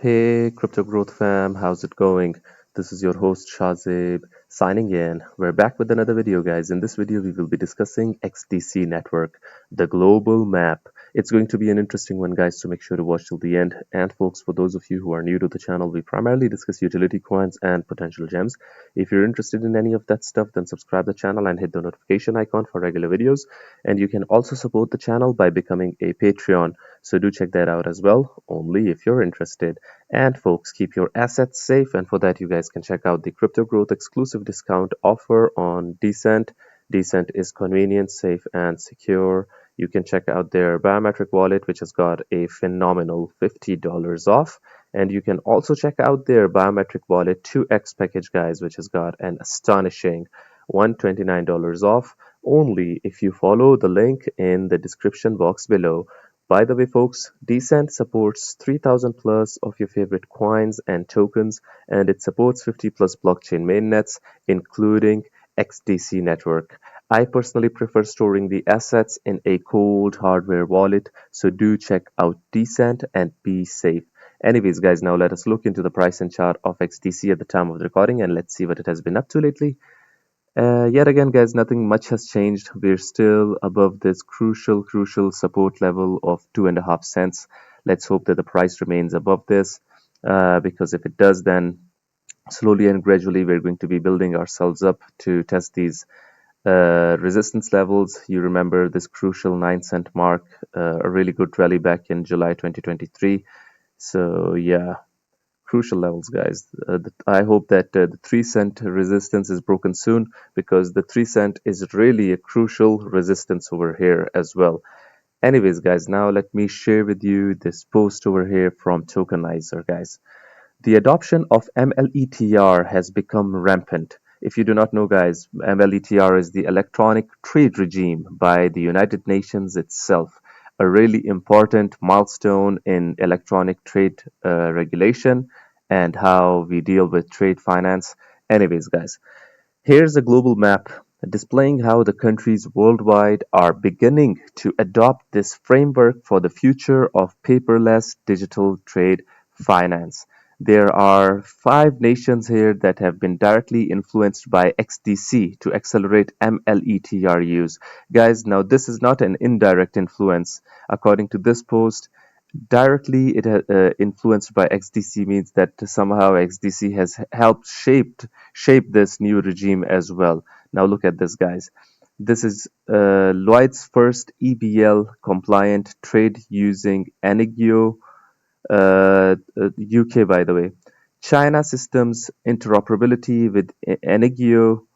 Hey, Crypto Growth fam, how's it going? This is your host Shazib signing in. We're back with another video, guys. In this video, we will be discussing XDC Network, the global map. It's going to be an interesting one, guys, so make sure to watch till the end. And folks, for those of you who are new to the channel, we primarily discuss utility coins and potential gems. If you're interested in any of that stuff, then subscribe the channel and hit the notification icon for regular videos. And you can also support the channel by becoming a Patreon. So do check that out as well, only if you're interested. And folks, keep your assets safe. And for that, you guys can check out the Crypto Growth exclusive discount offer on Decent. Decent is convenient, safe, and secure. You can check out their biometric wallet, which has got a phenomenal $50 off. And you can also check out their biometric wallet 2x package, guys, which has got an astonishing $129 off only if you follow the link in the description box below. By the way, folks, Decent supports 3000 plus of your favorite coins and tokens, and it supports 50 plus blockchain mainnets, including XDC Network. I personally prefer storing the assets in a cold hardware wallet, so do check out Decent and be safe. Anyways, guys, now let us look into the price and chart of XDC at the time of the recording, and let's see what it has been up to lately. Yet again, guys, nothing much has changed. We're still above this crucial support level of 2.5 cents. Let's hope that the price remains above this, because if it does, then slowly and gradually we're going to be building ourselves up to test these resistance levels. You remember this crucial 9 cent mark, a really good rally back in July 2023. So yeah, crucial levels, guys. I hope that the 3 cent resistance is broken soon, because the 3 cent is really a crucial resistance over here as well. Anyways, guys, now let me share with you this post over here from Tokenizer, guys. The adoption of MLETR has become rampant. If you do not know, guys, MLETR is the Electronic Trade Regime by the United Nations itself, a really important milestone in electronic trade regulation and how we deal with trade finance. Anyways, guys, here's a global map displaying how the countries worldwide are beginning to adopt this framework for the future of paperless digital trade finance. There are 5 nations here that have been directly influenced by XDC to accelerate MLETR use. Guys, now this is not an indirect influence. According to this post, directly it influenced by XDC means that somehow XDC has helped shape this new regime as well. Now look at this, guys. This is Lloyd's first EBL compliant trade using NGO, UK, by the way. China systems interoperability with NGO.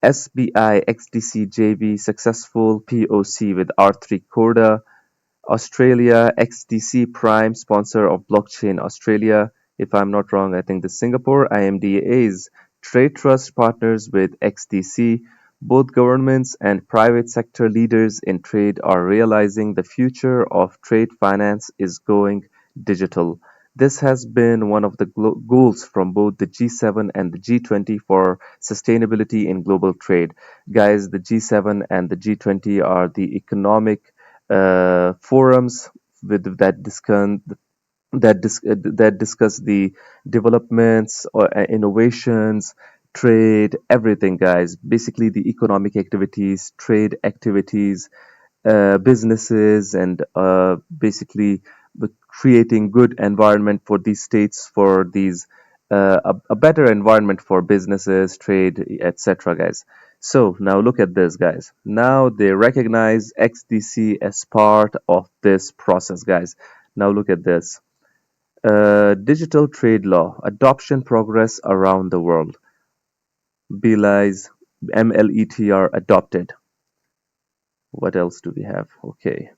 SBI XDC JV successful POC with R3 Corda. Australia, XDC Prime, sponsor of Blockchain Australia. If I'm not wrong, I think the Singapore IMDA's trade trust partners with XDC. Both governments and private sector leaders in trade are realizing the future of trade finance is going digital. This has been one of the goals from both the G7 and the G20 for sustainability in global trade. Guys, the G7 and the G20 are the economic forums that discuss the developments or innovations, trade, everything, guys. Basically, the economic activities, trade activities, businesses, and basically creating good environment for these states, for these a better environment for businesses, trade, etc., guys. So now look at this, guys. Now they recognize XDC as part of this process, guys. Now look at this. Digital trade law adoption progress around the world. Belize MLETR adopted. What else do we have? Okay.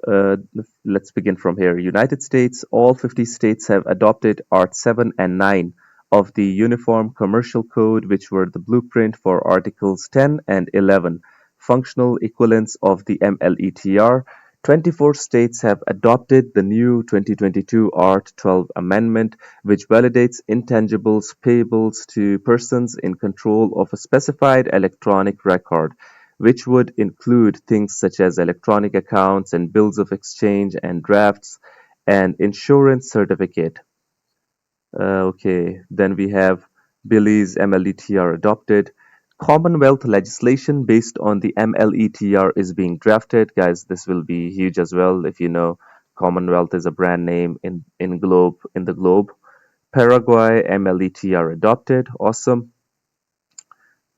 Uh, let's begin from here. United States, all 50 states have adopted Art 7 and 9 of the Uniform Commercial Code, which were the blueprint for Articles 10 and 11, functional equivalents of the MLETR. 24 states have adopted the new 2022 Art 12 Amendment, which validates intangibles payables to persons in control of a specified electronic record, which would include things such as electronic accounts and bills of exchange and drafts and insurance certificate. Okay, then we have Billy's MLETR adopted. Commonwealth legislation based on the MLETR is being drafted. Guys, this will be huge as well. If you know, Commonwealth is a brand name in the globe. Paraguay MLETR adopted. Awesome.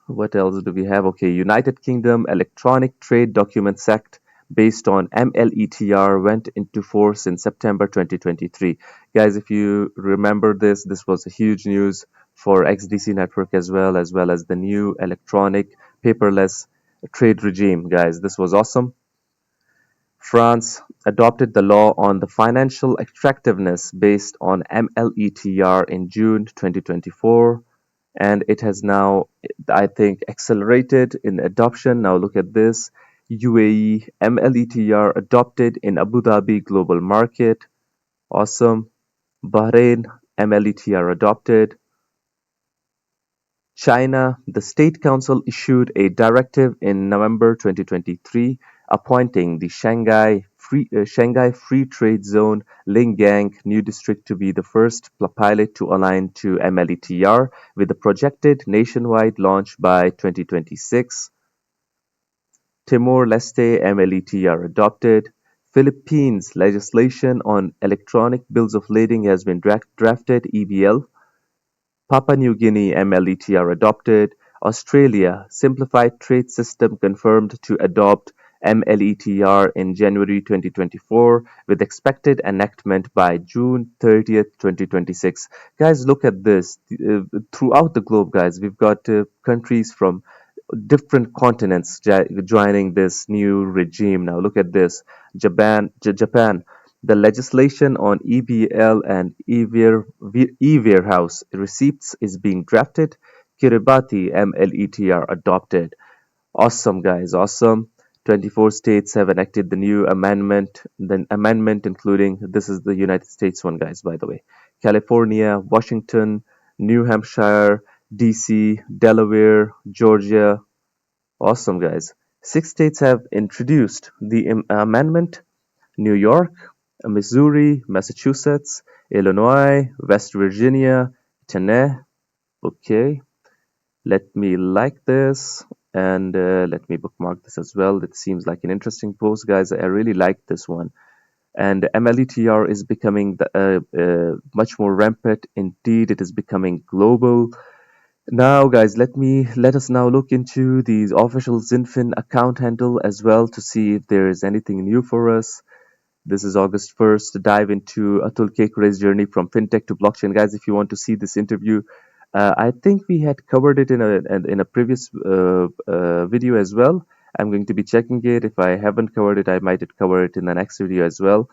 What else do we have? Okay, United Kingdom Electronic Trade Documents Act based on MLETR went into force in September 2023. Guys, if you remember this, this was a huge news for XDC Network as well as the new electronic paperless trade regime. Guys, this was awesome. France adopted the law on the financial attractiveness based on MLETR in June 2024, and it has now, I think, accelerated in adoption. Now look at this. UAE MLETR adopted in Abu Dhabi global market. Awesome. Bahrain MLETR adopted. China, the State Council issued a directive in November 2023 appointing the Shanghai Free Trade Zone Lingang new district to be the first pilot to align to MLETR with a projected nationwide launch by 2026. Timor-Leste MLETR adopted. Philippines legislation on electronic bills of lading has been drafted (EBL). Papua New Guinea MLETR adopted. Australia Simplified Trade System confirmed to adopt MLETR in January 2024 with expected enactment by June 30th, 2026. Guys, look at this. Throughout the globe, guys, we've got countries from different continents joining this new regime. Now look at this. Japan, the legislation on EBL and e-warehouse receipts is being drafted. Kiribati MLETR adopted. Awesome, guys, awesome. 24 states have enacted the new amendment. The amendment including, this is the United States one, guys, by the way. California, Washington, New Hampshire, DC, Delaware, Georgia. Awesome, guys. 6 states have introduced the amendment. New York, Missouri, Massachusetts, Illinois, West Virginia, Tennessee. Okay, let me like this and let me bookmark this as well. It seems like an interesting post, guys. I really like this one. And MLETR is becoming much more rampant. Indeed, it is becoming global. Now, guys, let us now look into the official Xinfin account handle as well to see if there is anything new for us. This is August 1st to dive into Atul Kekore's journey from fintech to blockchain. Guys, if you want to see this interview, I think we had covered it in a previous video as well. I'm going to be checking it. If I haven't covered it, I might cover it in the next video as well.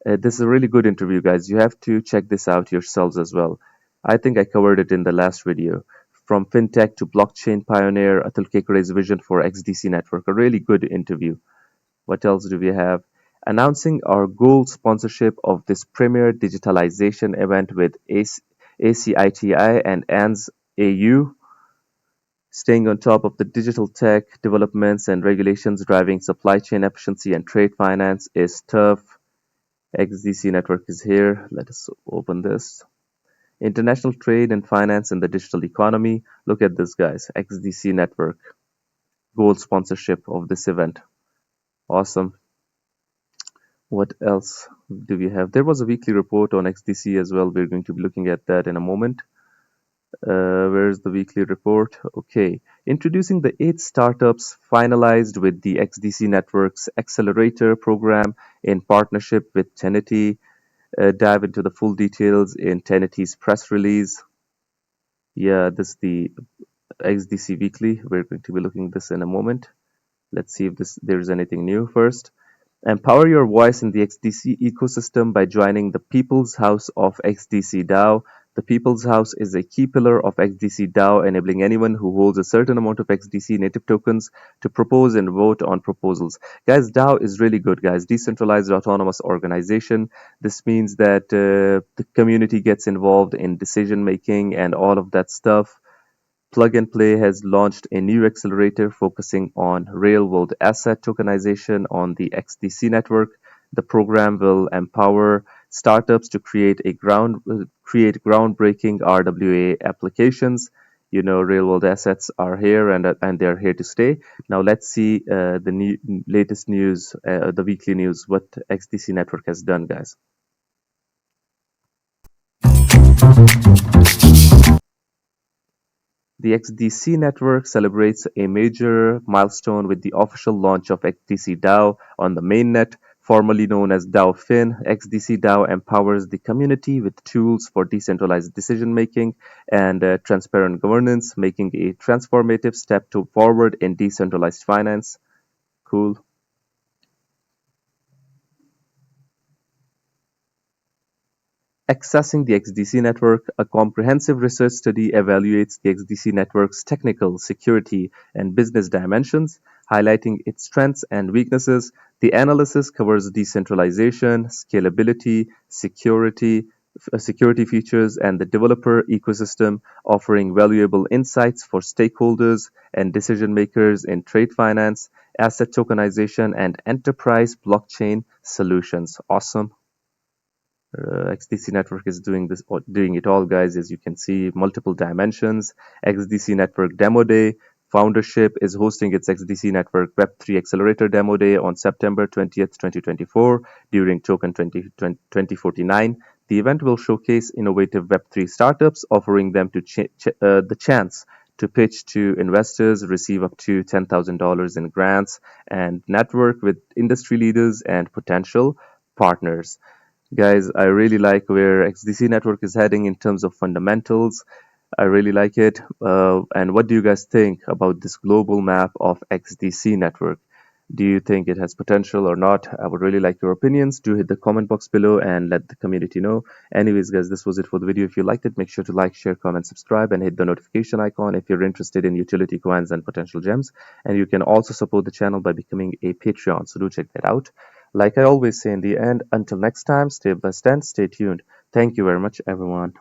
This is a really good interview, guys. You have to check this out yourselves as well. I think I covered it in the last video. From fintech to blockchain pioneer, Atul Kekore's vision for XDC Network. A really good interview. What else do we have? Announcing our gold sponsorship of this premier digitalization event with ACITI and ANZ AU. Staying on top of the digital tech developments and regulations driving supply chain efficiency and trade finance is tough. XDC Network is here. Let us open this. International trade and finance in the digital economy. Look at this, guys. XDC Network. Gold sponsorship of this event. Awesome. What else do we have? There was a weekly report on XDC as well. We're going to be looking at that in a moment. Where's the weekly report? Okay. Introducing the 8 startups finalized with the XDC Network's accelerator program in partnership with Tenity. Dive into the full details in Tenity's press release. Yeah, this is the XDC weekly. We're going to be looking at this in a moment. Let's see if there's anything new first. Empower your voice in the XDC ecosystem by joining the People's House of XDC DAO. The People's House is a key pillar of XDC DAO, enabling anyone who holds a certain amount of XDC native tokens to propose and vote on proposals. Guys, DAO is really good, guys. Decentralized autonomous organization. This means that the community gets involved in decision making and all of that stuff. Plug and Play has launched a new accelerator focusing on real-world asset tokenization on the XDC network. The program will empower startups to create groundbreaking RWA applications. You know, real world assets are here and they're here to stay. Now let's see the latest news, the weekly news, what XDC Network has done, guys. The XDC network celebrates a major milestone with the official launch of XDC DAO on the mainnet, formerly known as DAOFin. XDC DAO empowers the community with tools for decentralized decision making and transparent governance, making a transformative step forward in decentralized finance. Cool. Accessing the Xdc network, a comprehensive research study evaluates the Xdc network's technical, security, and business dimensions, highlighting its strengths and weaknesses. The analysis covers decentralization, scalability, security features, and the developer ecosystem, offering valuable insights for stakeholders and decision makers in trade finance, asset tokenization, and enterprise blockchain solutions. Awesome. XDC Network is doing it all, guys. As you can see, multiple dimensions. XDC Network Demo Day. Foundership is hosting its XDC Network Web3 Accelerator Demo Day on September 20th, 2024 during Token 2049. The event will showcase innovative Web3 startups, offering them the chance to pitch to investors, receive up to $10,000 in grants, and network with industry leaders and potential partners. Guys, I really like where XDC Network is heading in terms of fundamentals. I really like it. And what do you guys think about this global map of XDC Network? Do you think it has potential or not? I would really like your opinions. Do hit the comment box below and let the community know. Anyways, guys, this was it for the video. If you liked it, make sure to like, share, comment, subscribe, and hit the notification icon if you're interested in utility coins and potential gems. And you can also support the channel by becoming a Patreon, so do check that out. Like I always say in the end, until next time, stay blessed and stay tuned. Thank you very much, everyone.